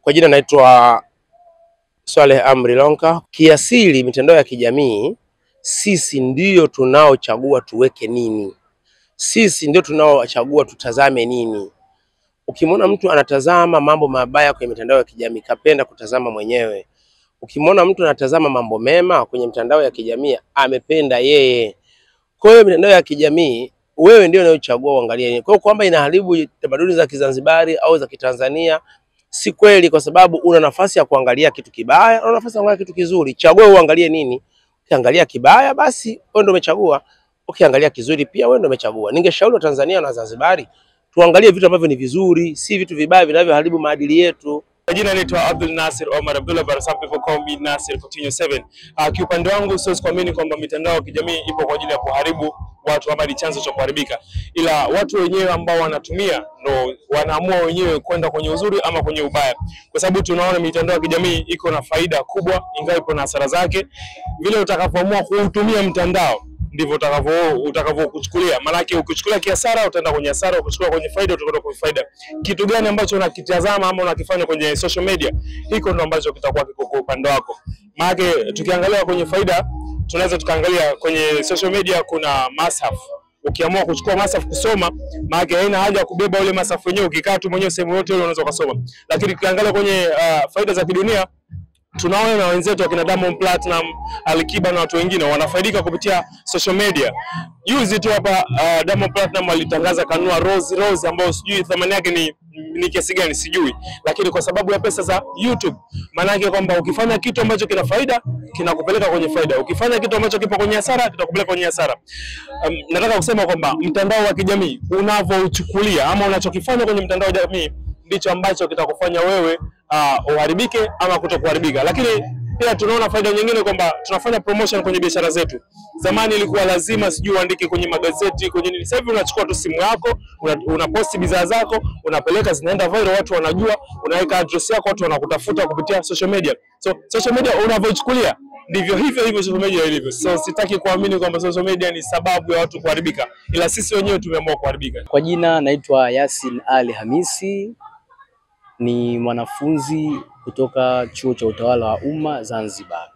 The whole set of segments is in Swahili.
Kwa jina naitwa Swaleh Amri Lonka. Kiasili mitandao ya kijamii, sisi ndio tunaochagua tuweke nini. Sisi ndio tunaochagua tutazame nini. Ukimwona mtu anatazama mambo mabaya kwenye mitandao ya kijamii, kapenda kutazama mwenyewe. Ukimwona mtu anatazama mambo mema kwenye mitandao ya kijamii, amependa yeye. Kwa hiyo mitandao ya kijamii, wewe ndio unayochagua uangalie nini. Kwa hiyo kwamba inaharibu tamaduni za Kizanzibari au za Kitanzania, si kweli, kwa sababu una nafasi ya kuangalia kitu kibaya, una nafasi ya kuangalia kitu kizuri. Chagua uangalie nini. Ukiangalia kibaya, basi wewe ndio umechagua. Ukiangalia kizuri pia wewe ndio umechagua. Ningeshauri wa Tanzania na Zanzibari tuangalie vitu ambavyo ni vizuri, si vitu vibaya vinavyoharibu maadili yetu. Jina naitwa Abdul Nasir Omar Abdullah, but some people call me Nasir Coutinho 7. Kiupande wangu siwezi kuamini kwamba mitandao ya kijamii ipo kwa ajili ya kuharibu watu ama ni chanzo cha kuharibika, ila watu wenyewe ambao wanatumia ndo wanaamua wenyewe kwenda kwenye uzuri ama kwenye ubaya, kwa sababu tunaona mitandao ya kijamii iko na faida kubwa, ingawa ipo na hasara zake. Vile utakavyoamua kuutumia mtandao ndivyo utakavyokuchukulia. Maana yake ukichukulia kiasara utaenda kwenye hasara, ukichukulia kwenye faida utakwenda kwenye faida. Kitu gani ambacho unakitazama ama unakifanya kwenye social media, hiko ndo ambacho kitakuwa kiko kwa upande wako. Maana yake tukiangalia kwenye faida, tunaweza tukaangalia kwenye social media kuna masafu. Ukiamua kuchukua masafu kusoma, maana yake haina haja ya kubeba ule masafu wenyewe, ukikaa tu mwenyewe sehemu yote ile unaweza kusoma. Lakini ukiangalia kwenye faida za kidunia, tunaona na wenzetu akina Diamond Platinum, Alikiba na watu wengine wanafaidika kupitia social media. Juzi tu hapa Diamond Platinum alitangaza kanunua Rose ambayo sijui thamani yake ni kiasi gani sijui, lakini kwa sababu ya pesa za YouTube, maana yake kwamba ukifanya kitu ambacho kina faida kinakupeleka kwenye faida, ukifanya kitu ambacho kipo kwenye hasara kitakupeleka kwenye hasara. Nataka kusema kwamba mtandao wa kijamii unavyochukulia ama unachokifanya kwenye mtandao wa kijamii ndicho ambacho kitakufanya wewe uharibike ama kutokuharibika. Lakini pia tunaona faida nyingine kwamba tunafanya promotion kwenye biashara zetu. Zamani ilikuwa lazima sijui uandike kwenye magazeti, kwenye nini. Sasa hivi unachukua tu simu yako, unaposti bidhaa zako, unapeleka, zinaenda viral, watu wanajua, unaweka address yako, watu wanakutafuta kupitia social media. So social media unavyochukulia ndivyo hivyo social media ilivyo. So sitaki kuamini kwamba social media ni sababu ya watu kuharibika, ila sisi wenyewe tumeamua kuharibika. Kwa jina naitwa Yasin Ali Hamisi, ni mwanafunzi kutoka Chuo cha Utawala wa Umma Zanzibar.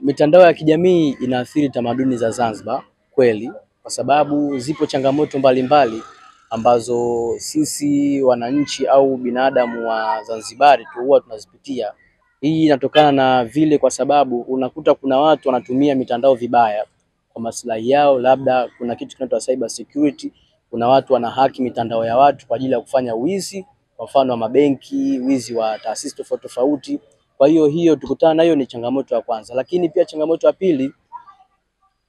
Mitandao ya kijamii inaathiri tamaduni za Zanzibar kweli, kwa sababu zipo changamoto mbalimbali ambazo sisi wananchi au binadamu wa Zanzibar tu huwa tunazipitia. Hii inatokana na vile, kwa sababu unakuta kuna watu wanatumia mitandao vibaya kwa maslahi yao, labda kuna kitu kinaitwa cyber security. Kuna watu wanahaki mitandao ya watu kwa ajili ya kufanya wizi, kwa mfano wa mabenki, wizi wa taasisi tofauti tofauti. Kwa hiyo tukutana nayo ni changamoto ya kwanza. Lakini pia changamoto ya pili,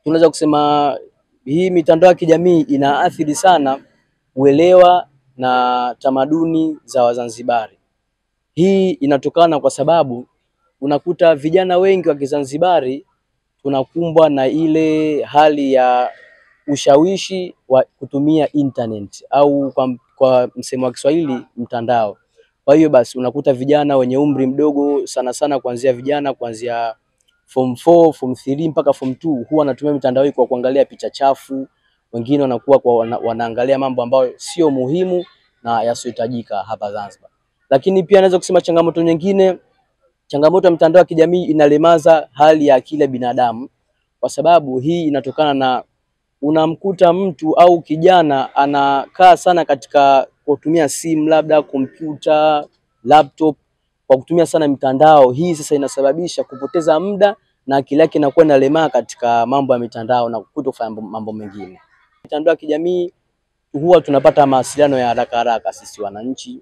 tunaweza kusema hii mitandao ya kijamii inaathiri sana uelewa na tamaduni za Wazanzibari. Hii inatokana kwa sababu unakuta vijana wengi wa Kizanzibari tunakumbwa na ile hali ya ushawishi wa kutumia internet au kwa msemo wa Kiswahili mtandao. Kwa hiyo basi unakuta vijana wenye umri mdogo sana kuanzia form 4, form 3 mpaka form 2 huwa wanatumia mitandao hii kwa kuangalia picha chafu. Wengine wanakuwa wanaangalia mambo ambayo sio muhimu na yasiyohitajika hapa Zanzibar. Lakini pia naweza kusema changamoto nyingine, changamoto ya mitandao ya kijamii inalemaza hali ya akili ya binadamu, kwa sababu hii inatokana na unamkuta mtu au kijana anakaa sana katika kutumia simu, labda kompyuta, laptop, kwa kutumia sana mitandao hii. Sasa inasababisha kupoteza muda na akili yake inakuwa inalemaa katika mambo ya mitandao na kutofanya mambo mengine. Mitandao ya kijamii huwa tunapata mawasiliano ya haraka sisi wananchi.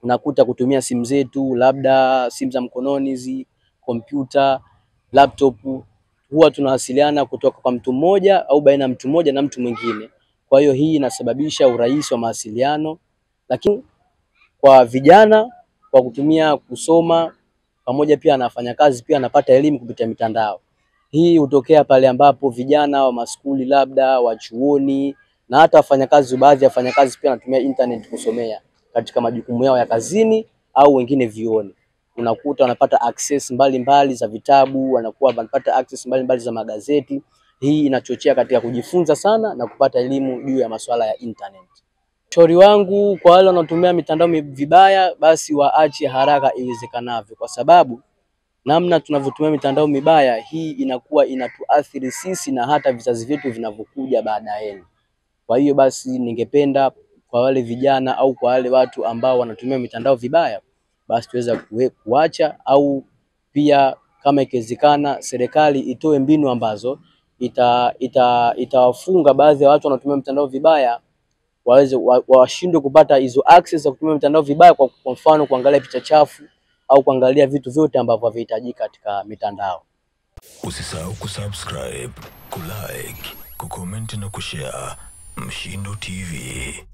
Unakuta kutumia simu zetu, labda simu za mkononi hizi, kompyuta, laptop, huwa tunawasiliana kutoka kwa mtu mmoja au baina ya mtu mmoja na mtu mwingine. Kwa hiyo hii inasababisha urahisi wa mawasiliano. Lakini kwa vijana, kwa kutumia kusoma pamoja, pia anafanya kazi, pia anapata elimu kupitia mitandao. Hii hutokea pale ambapo vijana wa maskuli, labda wa chuoni, na hata wafanyakazi, baadhi ya wafanyakazi pia wanatumia internet kusomea katika majukumu yao ya kazini au wengine vioni. Unakuta wanapata access mbalimbali za vitabu, wanapata access mbalimbali za magazeti. Hii inachochea katika kujifunza sana na kupata elimu juu ya masuala ya internet. Ushauri wangu kwa wale wanaotumia mitandao vibaya, basi waache haraka iwezekanavyo, kwa sababu namna tunavyotumia mitandao mibaya hii inakuwa inatuathiri sisi na hata vizazi vyetu vinavyokuja baadaye. Kwa hiyo basi ningependa kwa wale vijana au kwa wale watu ambao wanatumia mitandao vibaya, basi tuweza kuacha, au pia kama ikiwezekana serikali itoe mbinu ambazo itawafunga baadhi ya watu wanatumia mitandao vibaya, waweze washindwe kupata hizo access za kutumia mitandao vibaya, kwa mfano kuangalia picha chafu au kuangalia vitu vyote ambavyo havihitajiki katika mitandao. Usisahau kusubscribe, kulike, kucomment na kushare. Mshindo TV.